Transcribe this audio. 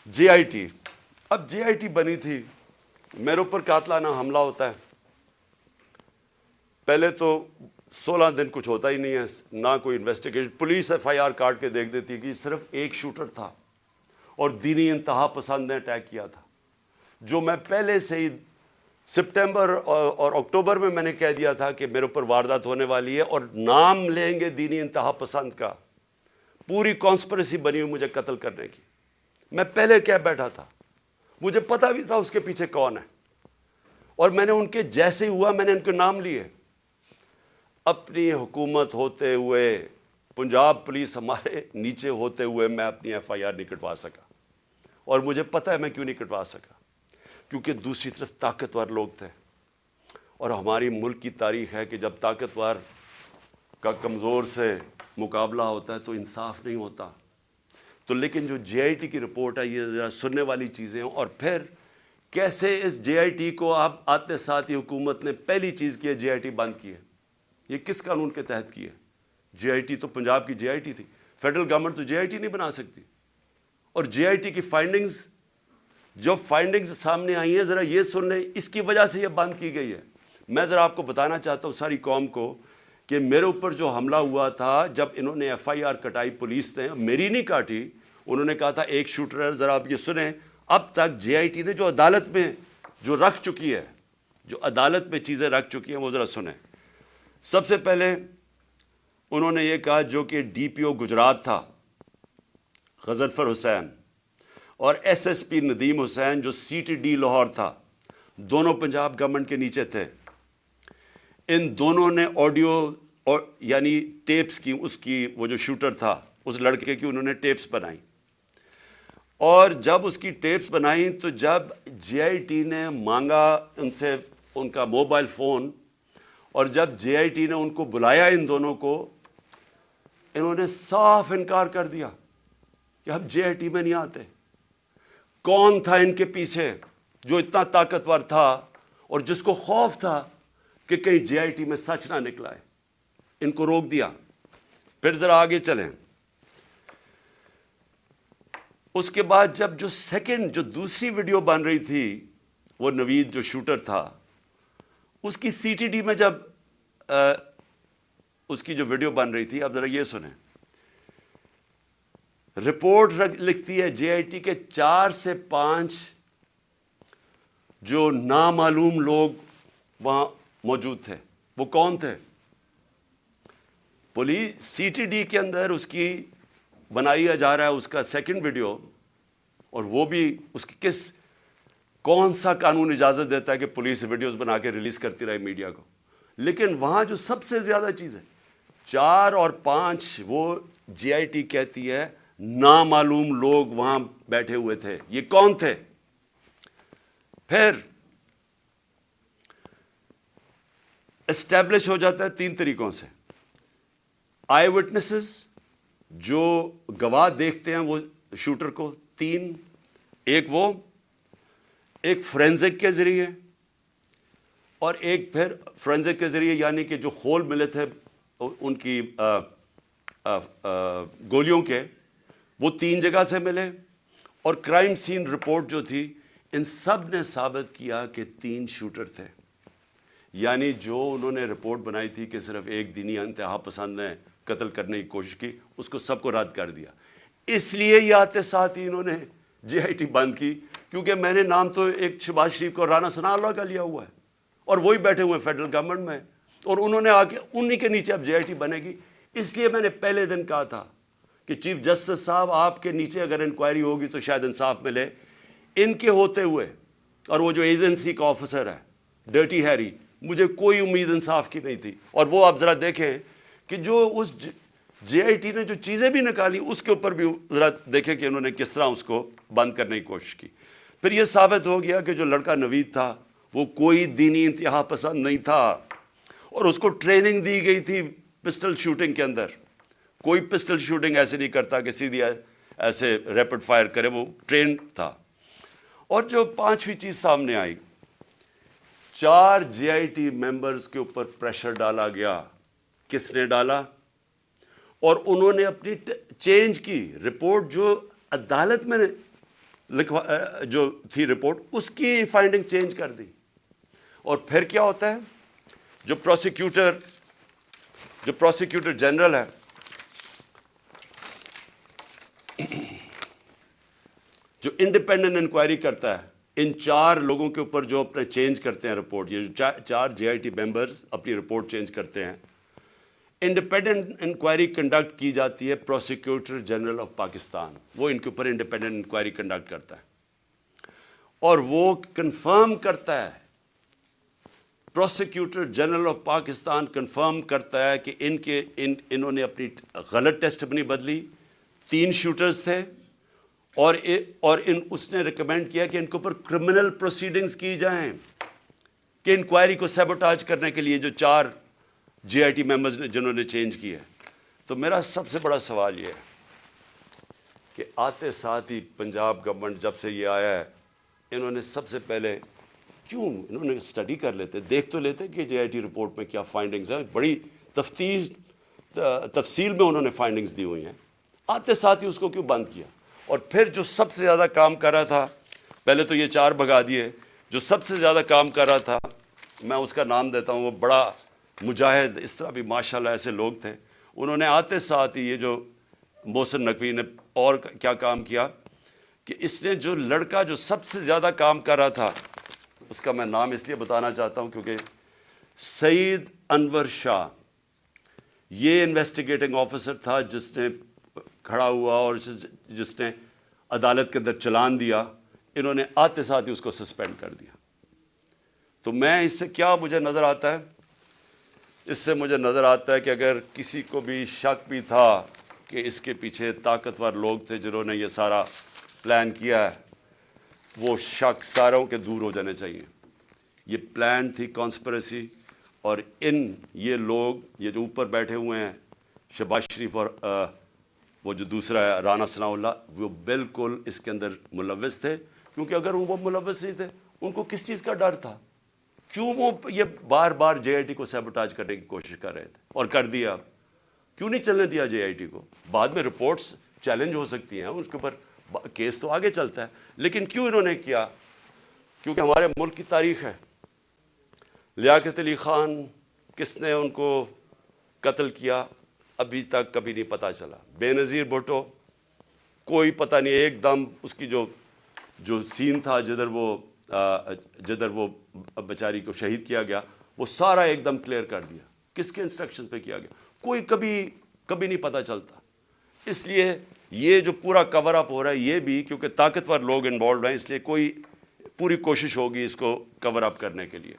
J I T. اب جے I T بنی تھی, میرے اوپر قاتلانہ حملہ ہوتا ہے. پہلے تو 16 دن کچھ ہوتا ہی نہیں ہے, نہ کوئی investigation. Police F I R کاٹ کے دیکھ دیتی کہ صرف ایک شوٹر تھا اور دینی انتہا پسند نے اٹیک کیا تھا, جو میں پہلے سے ہی سپٹمبر اور اکتوبر میں نے کہہ دیا تھا کہ میرے اوپر واردات ہونے والی ہے اور نام لیں گے دینی انتہا پسند کا. پوری کانسپریسی بنی ہوئی مجھے قتل کرنے کی. میں پہلے کہہ بیٹھا تھا, مجھے پتا بھی تھا اس کے پیچھے کون ہے, اور میں نے ان کے جیسے ہوا میں نے ان کے نام لیے. اپنی حکومت ہوتے ہوئے, پنجاب پولیس ہمارے نیچے ہوتے ہوئے, میں اپنی ایف آئی آر نہیں کٹوا سکا. اور مجھے پتا ہے میں کیوں نہیں کٹوا سکا, کیونکہ دوسری طرف طاقتور لوگ تھے. اور ہماری ملک کی تاریخ ہے کہ جب طاقتور کا کمزور سے مقابلہ ہوتا ہے تو انصاف نہیں ہوتا. تو لیکن جو جے آئی ٹی کی رپورٹ ہے, یہ ذرا سننے والی چیزیں ہیں. اور پھر کیسے اس جے آئی ٹی کو آپ آتے ساتھ ہی حکومت نے پہلی چیز کی ہے, جے آئی ٹی بند کی ہے. یہ کس قانون کے تحت کی ہے؟ جے آئی ٹی تو پنجاب کی جے آئی ٹی تھی, فیڈرل گورنمنٹ تو جے آئی ٹی نہیں بنا سکتی. اور جے آئی ٹی کی فائنڈنگز, جو فائنڈنگز سامنے آئی ہیں, ذرا یہ سن لیں, اس کی وجہ سے یہ بند کی گئی ہے. میں ذرا آپ کو بتانا چاہتا ہوں ساری قوم کو کہ میرے اوپر جو حملہ ہوا تھا, جب انہوں نے ایف آئی آر کٹائی, پولیس نے میری نہیں کاٹی, انہوں نے کہا تھا ایک شوٹر ہے. ذرا آپ یہ سنیں, اب تک جے آئی ٹی نے جو عدالت میں جو رکھ چکی ہے, جو عدالت میں چیزیں رکھ چکی ہیں, وہ ذرا سنیں. سب سے پہلے انہوں نے یہ کہا, جو کہ ڈی پی او گجرات تھا غضنفر حسین, اور ایس ایس پی ندیم حسین جو سی ٹی ڈی لاہور تھا, دونوں پنجاب گورنمنٹ کے نیچے تھے. ان دونوں نے آڈیو یعنی ٹیپس کی, اس کی وہ جو شوٹر تھا اس لڑکے کی, انہوں نے ٹیپس بنائی. اور جب اس کی ٹیپس بنائیں تو جب جے آئی ٹی نے مانگا ان سے ان کا موبائل فون, اور جب جے آئی ٹی نے ان کو بلایا ان دونوں کو, انہوں نے صاف انکار کر دیا کہ ہم جے آئی ٹی میں نہیں آتے. کون تھا ان کے پیچھے جو اتنا طاقتور تھا اور جس کو خوف تھا کہ کہیں جے آئی ٹی میں سچ نہ نکلا ہے؟ ان کو روک دیا. پھر ذرا آگے چلیں. اس کے بعد جب جو سیکنڈ جو دوسری ویڈیو بن رہی تھی, وہ نوید جو شوٹر تھا, اس کی سی ٹی ڈی میں جب اس کی جو ویڈیو بن رہی تھی, اب ذرا یہ سنیں. رپورٹ لکھتی ہے جے آئی ٹی کے 4 سے 5 جو نامعلوم لوگ وہاں موجود تھے. وہ کون تھے؟ پولیس سی ٹی ڈی کے اندر اس کی بنایا جا رہا ہے اس کا سیکنڈ ویڈیو, اور وہ بھی اس کی کون سا قانون اجازت دیتا ہے کہ پولیس ویڈیوز بنا کے ریلیز کرتی رہے میڈیا کو؟ لیکن وہاں جو سب سے زیادہ چیز ہے, 4 اور 5 وہ جے آئی ٹی کہتی ہے نامعلوم لوگ وہاں بیٹھے ہوئے تھے. یہ کون تھے؟ پھر اسٹیبلش ہو جاتا ہے 3 طریقوں سے. آئی وٹنسز, جو گواہ دیکھتے ہیں وہ شوٹر کو 3, ایک فورینزک کے ذریعے, اور ایک پھر فورینزک کے ذریعے یعنی کہ جو خول ملے تھے ان کی گولیوں کے, وہ 3 جگہ سے ملے. اور کرائم سین رپورٹ جو تھی, ان سب نے ثابت کیا کہ 3 شوٹر تھے. یعنی جو انہوں نے رپورٹ بنائی تھی کہ صرف ایک دینی انتہا پسند نے قتل کرنے کی کوشش کی, اس کو سب کو رد کر دیا. اس لیے یہ آتے ساتھ ہی انہوں نے جے آئی ٹی بند کی, کیونکہ میں نے نام تو ایک شہباز شریف کو رانا ثناء اللہ کا لیا ہوا ہے, اور وہی بیٹھے ہوئے فیڈرل گورنمنٹ میں, اور انہوں نے آ کے انہی کے نیچے اب جے آئی ٹی بنے گی. اس لیے میں نے پہلے دن کہا تھا کہ چیف جسٹس صاحب, آپ کے نیچے اگر انکوائری ہوگی تو شاید انصاف ملے. ان کے ہوتے ہوئے, اور وہ جو ایجنسی کا آفیسر ہے ڈرٹی ہیری, مجھے کوئی امید انصاف کی نہیں تھی. اور وہ آپ ذرا دیکھیں کہ جو اس جے آئی ٹی نے جو چیزیں بھی نکالی, اس کے اوپر بھی ذرا دیکھیں کہ انہوں نے کس طرح اس کو بند کرنے کی کوشش کی. پھر یہ ثابت ہو گیا کہ جو لڑکا نوید تھا وہ کوئی دینی انتہا پسند نہیں تھا, اور اس کو ٹریننگ دی گئی تھی پسٹل شوٹنگ کے اندر. کوئی پسٹل شوٹنگ ایسے نہیں کرتا کہ سیدھی ایسے ریپڈ فائر کرے, وہ ٹرینڈ تھا. اور جو 5ویں چیز سامنے آئی, 4 جے آئی ٹی ممبرز کے اوپر پریشر ڈالا گیا. کس نے ڈالا؟ اور انہوں نے اپنی چینج کی رپورٹ جو عدالت میں جو تھی رپورٹ اس کی فائنڈنگ چینج کر دی. اور پھر کیا ہوتا ہے, جو پروسیکیوٹر جنرل ہے, جو انڈیپینڈنٹ انکوائری کرتا ہے ان 4 لوگوں کے اوپر جو اپنے چینج کرتے ہیں رپورٹ, یہ جو 4 JIT ممبرز اپنی رپورٹ چینج کرتے ہیں, انڈیپینڈنٹ انکوائری کنڈکٹ کی جاتی ہے پروسیکیوٹر جنرل آف پاکستان. وہ ان کے اوپر انڈیپینڈنٹ انکوائری کنڈکٹ کرتا ہے اور وہ کنفرم کرتا ہے, prosecutor general of Pakistan confirm کرتا ہے کہ انہوں نے اپنی غلط ٹیسٹ اپنی بدلی. 3 شوٹرز تھے اور اس نے ریکمینڈ کیا کہ ان کے اوپر کرمنل پروسیڈنگز کی جائیں کہ انکوائری کو سیبوٹاج کرنے کے لیے جو 4 JIT ممبرز نے جنہوں نے چینج کیا ہے. تو میرا سب سے بڑا سوال یہ ہے کہ آتے ساتھ ہی پنجاب گورنمنٹ جب سے یہ آیا ہے, انہوں نے سب سے پہلے کیوں انہوں نے اسٹڈی کر لیتے, دیکھ تو لیتے کہ JIT رپورٹ میں کیا فائنڈنگز ہیں, بڑی تفصیل میں انہوں نے فائنڈنگز دی ہوئی ہیں. آتے ساتھ ہی اس کو کیوں بند کیا؟ اور پھر جو سب سے زیادہ کام کر رہا تھا, پہلے تو یہ 4 بھگا دیے, جو سب سے زیادہ کام کر رہا تھا میں اس کا نام دیتا ہوں, وہ بڑا مجاہد, اس طرح بھی ماشاءاللہ ایسے لوگ تھے, انہوں نے آتے ساتھ ہی یہ جو محسن نقوی نے اور کیا کام کیا کہ اس نے جو لڑکا جو سب سے زیادہ کام کر رہا تھا, اس کا میں نام اس لیے بتانا چاہتا ہوں کیونکہ سعید انور شاہ, یہ انویسٹیگیٹنگ آفیسر تھا جس نے کھڑا ہوا اور جس نے عدالت کے اندر چلان دیا. انہوں نے آتے ساتھ ہی اس کو سسپینڈ کر دیا. تو میں اس سے کیا مجھے نظر آتا ہے, اس سے مجھے نظر آتا ہے کہ اگر کسی کو بھی شک بھی تھا کہ اس کے پیچھے طاقتور لوگ تھے جنہوں نے یہ سارا پلان کیا ہے, وہ شک ساروں کے دور ہو جانے چاہیے. یہ پلان تھی کانسپریسی, اور یہ لوگ یہ جو اوپر بیٹھے ہوئے ہیں شہباز شریف اور وہ جو دوسرا ہے رانا ثناء اللہ, وہ بالکل اس کے اندر ملوث تھے. کیونکہ اگر وہ ملوث نہیں تھے, ان کو کس چیز کا ڈر تھا؟ کیوں وہ یہ بار بار JIT کو سیبوٹاج کرنے کی کوشش کر رہے تھے اور کر دیا؟ کیوں نہیں چلنے دیا JIT کو؟ بعد میں رپورٹس چیلنج ہو سکتی ہیں, اس کے اوپر کیس تو آگے چلتا ہے, لیکن کیوں انہوں نے کیا؟ کیونکہ ہمارے ملک کی تاریخ ہے. لیاقت علی خان کس نے ان کو قتل کیا ابھی تک کبھی نہیں پتہ چلا. بے نظیر بھٹو کوئی پتہ نہیں, ایک دم اس کی جو سین تھا جدھر وہ بیچاری کو شہید کیا گیا, وہ سارا ایک دم کلیئر کر دیا. کس کے انسٹرکشن پہ کیا گیا کوئی کبھی نہیں پتہ چلتا. اس لیے یہ جو پورا کور اپ ہو رہا ہے یہ بھی کیونکہ طاقتور لوگ انوالوڈ ہیں, اس لیے کوئی پوری کوشش ہوگی اس کو کور اپ کرنے کے لیے.